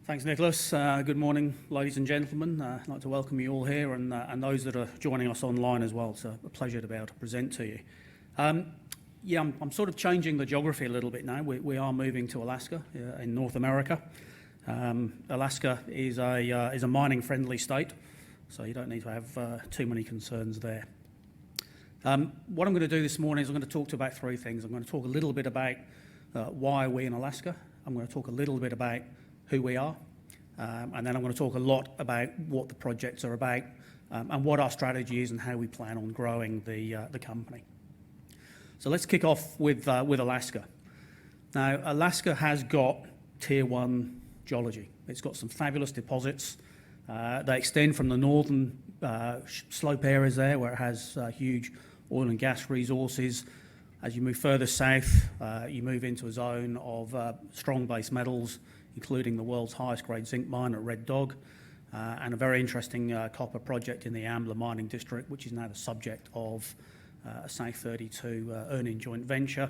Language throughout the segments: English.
Thanks, Nicholas. Good morning, ladies and gentlemen. I'd like to welcome you all here and those that are joining us online as well. It's a pleasure to be able to present to you. I'm sort of changing the geography a little bit now. We are moving to Alaska in North America. Alaska is a mining-friendly state, so you don't need to have too many concerns there. What I'm going to do this morning is I'm going to talk to you about three things. I'm going to talk a little bit about why are we in Alaska. I'm going to talk a little bit about who we are, and then I'm going to talk a lot about what the projects are about and what our strategy is and how we plan on growing the company. So let's kick off with Alaska. Now, Alaska has got Tier 1 geology. It's got some fabulous deposits. They extend from the northern slope areas there where it has huge oil and gas resources. As you move further south, you move into a zone of strong base metals, including the world's highest grade zinc mine at Red Dog, and a very interesting copper project in the Ambler mining district, which is now the subject of a South 32 earning joint venture.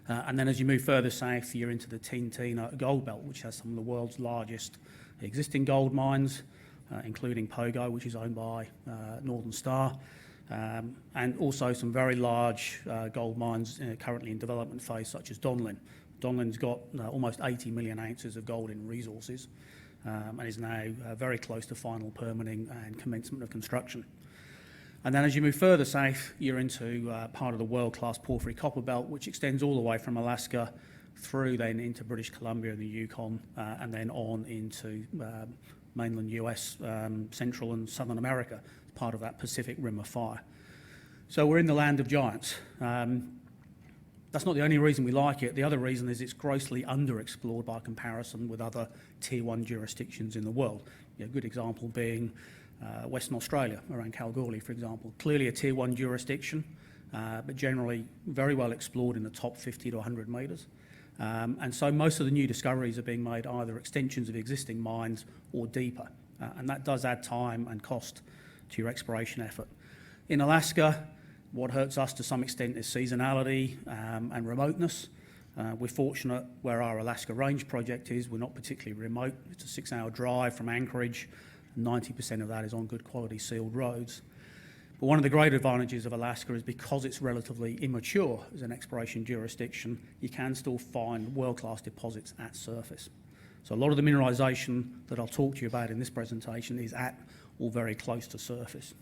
And then as you move further south, you're into the Tintina gold belt, which has some of the world's largest existing gold mines, including Pogo, which is owned by Northern Star, and also some very large gold mines currently in development phase, such as Donlin. Donlin's got almost 80 million ounces of gold in resources and is now very close to final permitting and commencement of construction. And then as you move further south, you're into part of the world-class porphyry copper belt, which extends all the way from Alaska through then into British Columbia and the Yukon, and then on into mainland US, Central and Southern America, part of that Pacific Rim of Fire. So we're in the land of giants. That's not the only reason we like it. The other reason is it's grossly underexplored by comparison with other Tier 1 jurisdictions in the world. A good example being Western Australia, around Kalgoorlie, for example. Clearly a Tier 1 jurisdiction, but generally very well explored in the top 50 to 100 metres. And so most of the new discoveries are being made either extensions of existing mines or deeper. And that does add time and cost to your exploration effort. In Alaska, what hurts us to some extent is seasonality and remoteness. We're fortunate where our Alaska Range project is. We're not particularly remote. It's a 6-hour drive from Anchorage. 90% of that is on good quality sealed roads. But one of the great advantages of Alaska is because it's relatively immature as an exploration jurisdiction, you can still find world-class deposits at surface. So a lot of the mineralisation that I'll talk to you about in this presentation is at or very close to surface.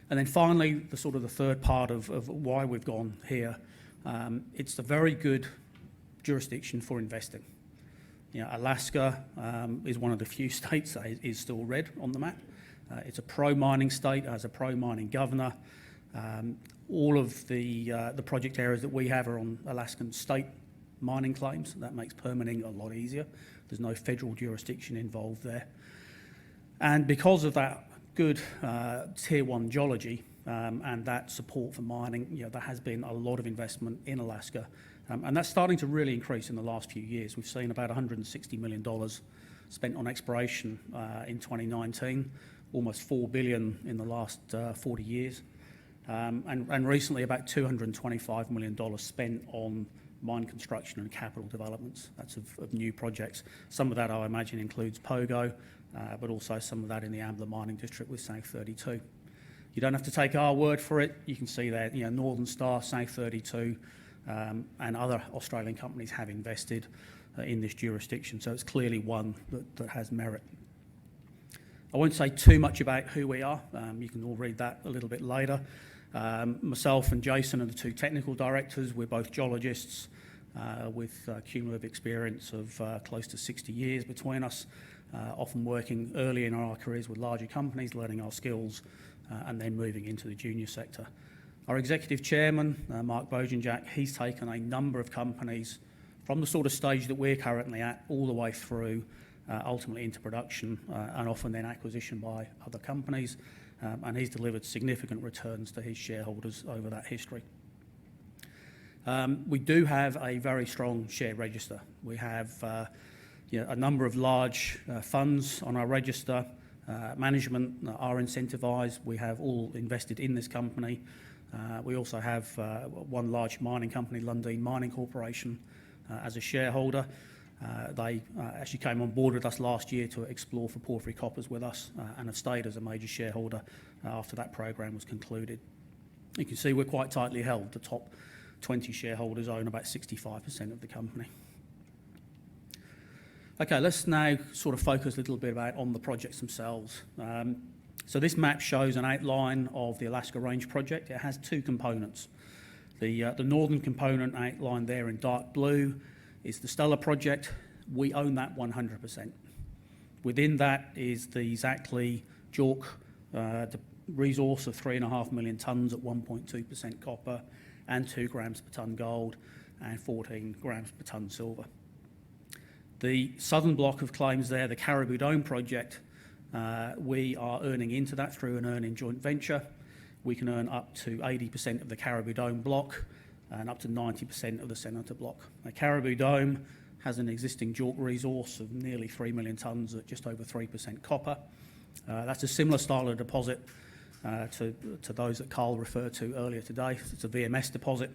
And then finally, the third part of why we've gone here, it's a very good jurisdiction for investing. Alaska is one of the few states that is still red on the map. It's a pro-mining state, has a pro-mining governor. All of the project areas that we have are on Alaskan state mining claims. That makes permitting a lot easier. There's no federal jurisdiction involved there. And because of that good Tier 1 geology and that support for mining, there has been a lot of investment in Alaska. And that's starting to really increase in the last few years. We've seen about $160 million spent on exploration in 2019, almost $4 billion in the last 40 years. And recently about $225 million spent on mine construction and capital developments. That's of new projects. Some of that I imagine includes Pogo, but also some of that in the Ambler mining district with South 32. You don't have to take our word for it. You can see there, Northern Star, South 32, and other Australian companies have invested in this jurisdiction. So it's clearly one that has merit. I won't say too much about who we are. You can all read that a little bit later. Myself and Jason are the two technical directors. We're both geologists with cumulative experience of close to 60 years between us, often working early in our careers with larger companies, learning our skills, and then moving into the junior sector. Our executive chairman, Mark Bojanjak, he's taken a number of companies from the sort of stage that we're currently at all the way through ultimately into production and often then acquisition by other companies, and he's delivered significant returns to his shareholders over that history. We do have a very strong share register. We have a number of large funds on our register. Management are incentivised. We have all invested in this company. We also have one large mining company, Lundin Mining Corporation, as a shareholder. They actually came on board with us last year to explore for porphyry coppers with us and have stayed as a major shareholder after that program was concluded. You can see we're quite tightly held. The top 20 shareholders own about 65% of the company. Okay, let's now sort of focus a little bit on the projects themselves. So this map shows an outline of the Alaska Range project. It has two components. The northern component outlined there in dark blue is the Stellar project. We own that 100%. Within that is the Zackly Au-Cu, the resource of 3.5 million tonnes at 1.2% copper and 2 grams per tonne gold and 14 grams per tonne silver. The southern block of claims there, the Caribou Dome project, we are earning into that through an earn-in joint venture. We can earn up to 80% of the Caribou Dome block and up to 90% of the Senator block. Now, Caribou Dome has an existing JORC resource of nearly 3 million tonnes at just over 3% copper. That's a similar style of deposit to those that Carl referred to earlier today. It's a VMS deposit.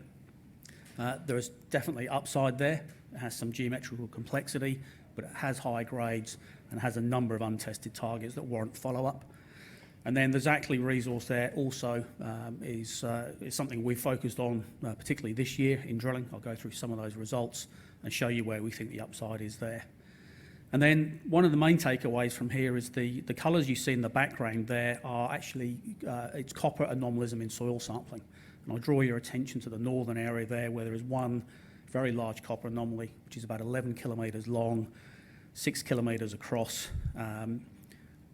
There is definitely upside there. It has some geometrical complexity, but it has high grades and has a number of untested targets that warrant follow-up. And then the Zackly resource there also is something we've focused on, particularly this year in drilling. I'll go through some of those results and show you where we think the upside is there. And then one of the main takeaways from here is the colours you see in the background there are actually, it's copper anomalism in soil sampling. And I'll draw your attention to the northern area there where there is one very large copper anomaly, which is about 11 kilometres long, 6 kilometres across,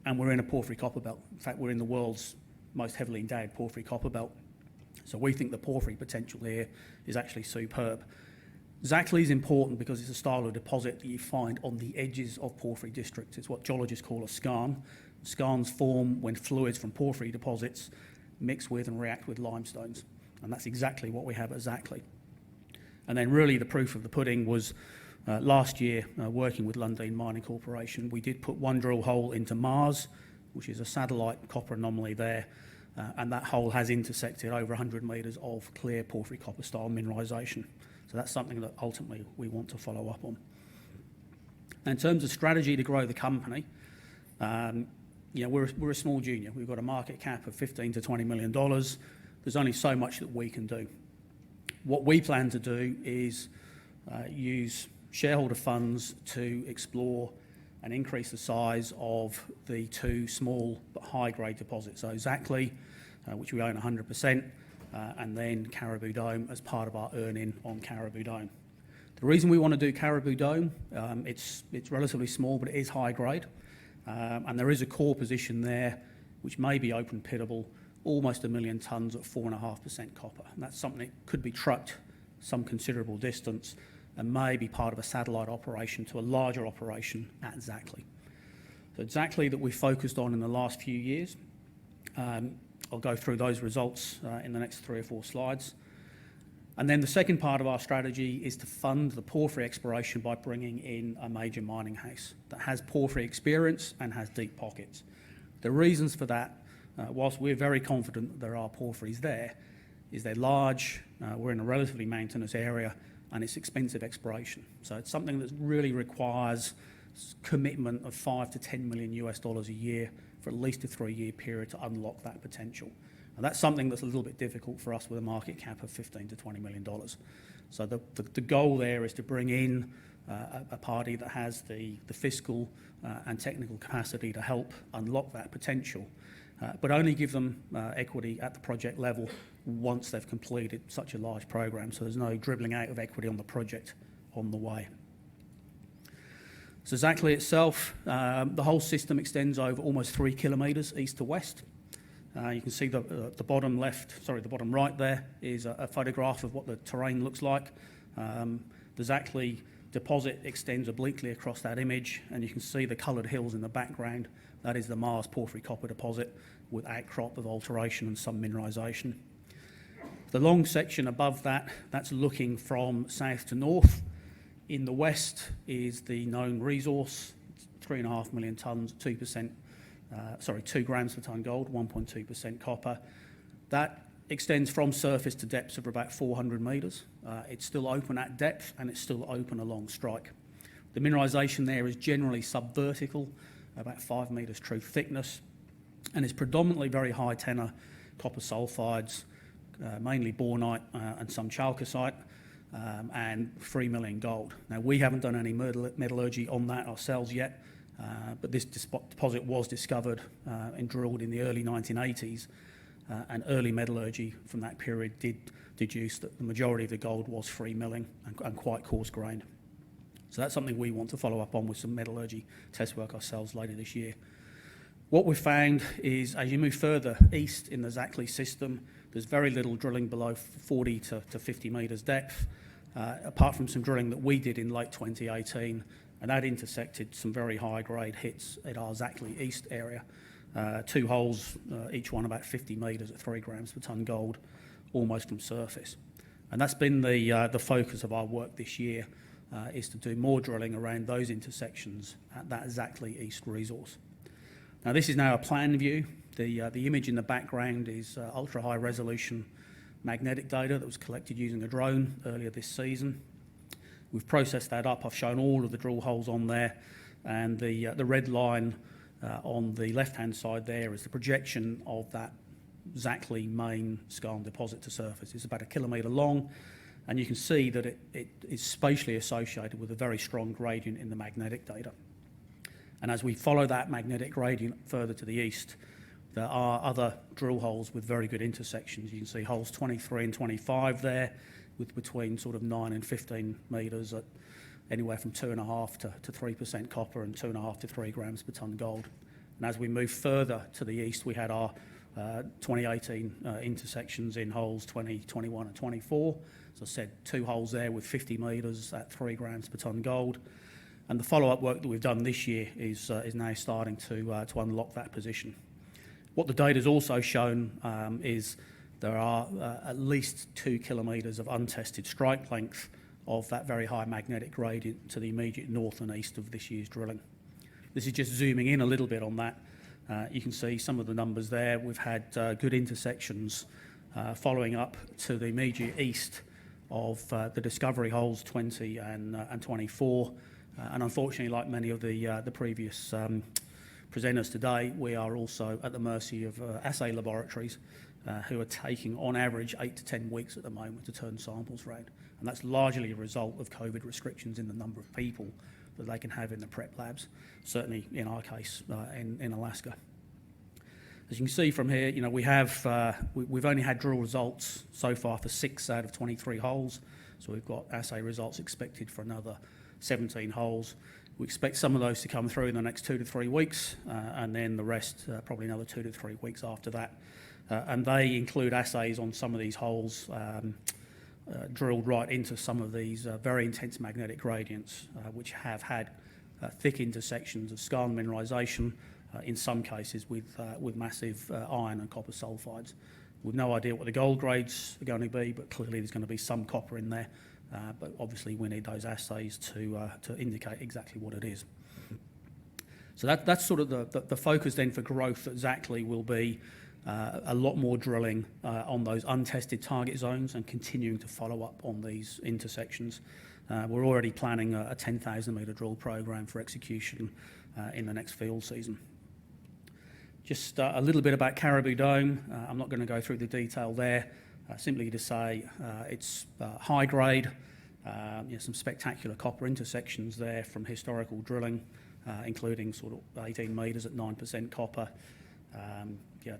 and we're in a porphyry copper belt. In fact, we're in the world's most heavily endowed porphyry copper belt. So we think the porphyry potential here is actually superb. Zackly is important because it's a style of deposit that you find on the edges of porphyry districts. It's what geologists call a skarn. Skarns form when fluids from porphyry deposits mix with and react with limestones. And that's exactly what we have at Zackly. And then really the proof of the pudding was last year, working with Lundin Mining Corporation, we did put one drill hole into Mars, which is a satellite copper anomaly there, and that hole has intersected over 100 metres of clear porphyry copper style mineralisation. So that's something that ultimately we want to follow up on. In terms of strategy to grow the company, we're a small junior. We've got a market cap of $15 to $20 million. There's only so much that we can do. What we plan to do is use shareholder funds to explore and increase the size of the two small but high-grade deposits. So Zackly, which we own 100%, and then Caribou Dome as part of our earn-in on Caribou Dome. The reason we want to do Caribou Dome, it's relatively small, but it is high-grade, and there is a core position there which may be open pittable, almost 1 million tonnes at 4.5% copper. And that's something that could be trucked some considerable distance and may be part of a satellite operation to a larger operation at Zackly. So Zackly that we focused on in the last few years. I'll go through those results in the next 3 or 4 slides. And then the second part of our strategy is to fund the porphyry exploration by bringing in a major mining house that has porphyry experience and has deep pockets. The reasons for that, whilst we're very confident that there are porphyries there, is they're large, we're in a relatively mountainous area, and it's expensive exploration. So it's something that really requires commitment of $5 to $10 million a year for at least a 3-year period to unlock that potential. And that's something that's a little bit difficult for us with a market cap of $15 to $20 million. So the goal there is to bring in a party that has the fiscal and technical capacity to help unlock that potential, but only give them equity at the project level once they've completed such a large program. So there's no dribbling out of equity on the project on the way. So Zackly itself, the whole system extends over almost 3 kilometres east to west. You can see the bottom right there is a photograph of what the terrain looks like. The Zackly deposit extends obliquely across that image, and you can see the coloured hills in the background. That is the Mars porphyry copper deposit with outcrop of alteration and some mineralisation. The long section above that, that's looking from south to north. In the west is the known resource, 3.5 million tonnes, 2 grams per tonne gold, 1.2% copper. That extends from surface to depths of about 400 metres. It's still open at depth and it's still open along strike. The mineralisation there is generally subvertical, about 5 metres true thickness, and is predominantly very high tenor copper sulphides, mainly bornite and some chalcocite, and free milling gold. Now, we haven't done any metallurgy on that ourselves yet, but this deposit was discovered and drilled in the early 1980s, and early metallurgy from that period did deduce that the majority of the gold was free milling and quite coarse grained. So that's something we want to follow up on with some metallurgy test work ourselves later this year. What we've found is as you move further east in the Zackly system, there's very little drilling below 40 to 50 metres depth, apart from some drilling that we did in late 2018, and that intersected some very high-grade hits at our Zackly East area. 2 holes, each one about 50 metres at 3 grams per tonne gold, almost from surface. And that's been the focus of our work this year, is to do more drilling around those intersections at that Zackly East resource. Now, this is now a plan view. The image in the background is ultra-high resolution magnetic data that was collected using a drone earlier this season. We've processed that up. I've shown all of the drill holes on there, and the red line on the left-hand side there is the projection of that Zackly main skarn deposit to surface. It's about 1 kilometre long, and you can see that it is spatially associated with a very strong gradient in the magnetic data. And as we follow that magnetic gradient further to the east, there are other drill holes with very good intersections. You can see holes 23 and 25 there, with between sort of 9 and 15 metres at anywhere from 2.5 to 3% copper and 2.5 to 3 grams per tonne gold. And as we move further to the east, we had our 2018 intersections in holes 20, 21 and 24. As I said, 2 holes there with 50 metres at 3 grams per tonne gold. And the follow-up work that we've done this year is now starting to unlock that position. What the data has also shown is there are at least 2 kilometres of untested strike length of that very high magnetic gradient to the immediate north and east of this year's drilling. This is just zooming in a little bit on that. You can see some of the numbers there. We've had good intersections following up to the immediate east of the discovery holes 20 and 24. And unfortunately, like many of the previous presenters today, we are also at the mercy of assay laboratories who are taking, on average, 8 to 10 weeks at the moment to turn samples round. And that's largely a result of COVID restrictions in the number of people that they can have in the prep labs, certainly in our case in Alaska. As you can see from here, we've only had drill results so far for 6 out of 23 holes. So we've got assay results expected for another 17 holes. We expect some of those to come through in the next 2 to 3 weeks, and then the rest probably another 2 to 3 weeks after that. And they include assays on some of these holes drilled right into some of these very intense magnetic gradients, which have had thick intersections of skarn mineralisation, in some cases with massive iron and copper sulphides. We've no idea what the gold grades are going to be, but clearly there's going to be some copper in there. But obviously we need those assays to indicate exactly what it is. So that's sort of the focus then for growth at Zackly will be a lot more drilling on those untested target zones and continuing to follow up on these intersections. We're already planning a 10,000 metre drill program for execution in the next field season. Just a little bit about Caribou Dome. I'm not going to go through the detail there. Simply to say it's high grade, some spectacular copper intersections there from historical drilling, including sort of 18 metres at 9% copper,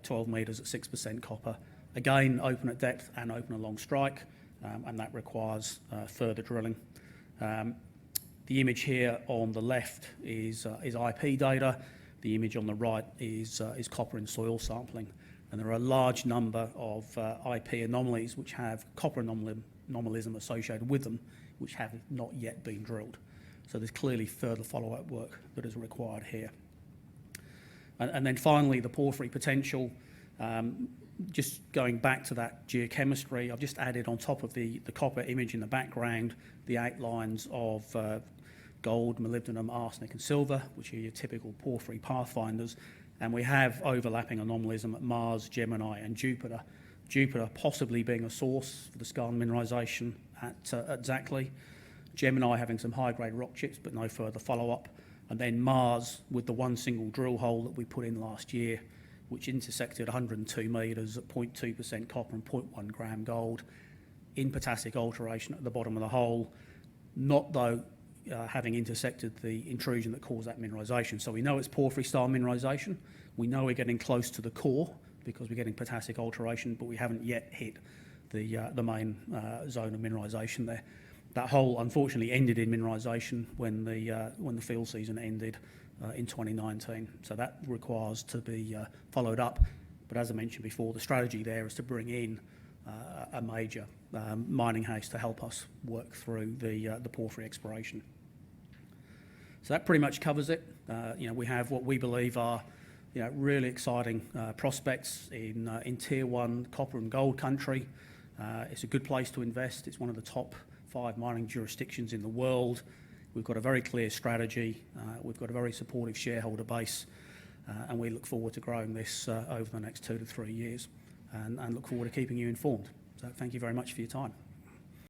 12 metres at 6% copper. Again, open at depth and open along strike, and that requires further drilling. The image here on the left is IP data. The image on the right is copper in soil sampling. And there are a large number of IP anomalies which have copper anomalism associated with them, which have not yet been drilled. So there's clearly further follow-up work that is required here. And then finally, the porphyry potential. Just going back to that geochemistry, I've just added on top of the copper image in the background the outlines of gold, molybdenum, arsenic and silver, which are your typical porphyry pathfinders. And we have overlapping anomalism at Mars, Gemini and Jupiter. Jupiter possibly being a source for the skarn mineralisation at Zackly. Gemini having some high-grade rock chips, but no further follow-up. And then Mars with the one single drill hole that we put in last year, which intersected 102 metres at 0.2% copper and 0.1 gram gold in potassic alteration at the bottom of the hole, not though having intersected the intrusion that caused that mineralisation. So we know it's porphyry-style mineralisation. We know we're getting close to the core because we're getting potassic alteration, but we haven't yet hit the main zone of mineralisation there. That hole unfortunately ended in mineralisation when the field season ended in 2019. So that requires to be followed up. But as I mentioned before, the strategy there is to bring in a major mining house to help us work through the porphyry exploration. So that pretty much covers it. We have what we believe are really exciting prospects in Tier 1 copper and gold country. It's a good place to invest. It's one of the top 5 mining jurisdictions in the world. We've got a very clear strategy. We've got a very supportive shareholder base, and we look forward to growing this over the next 2 to 3 years, and look forward to keeping you informed. So thank you very much for your time.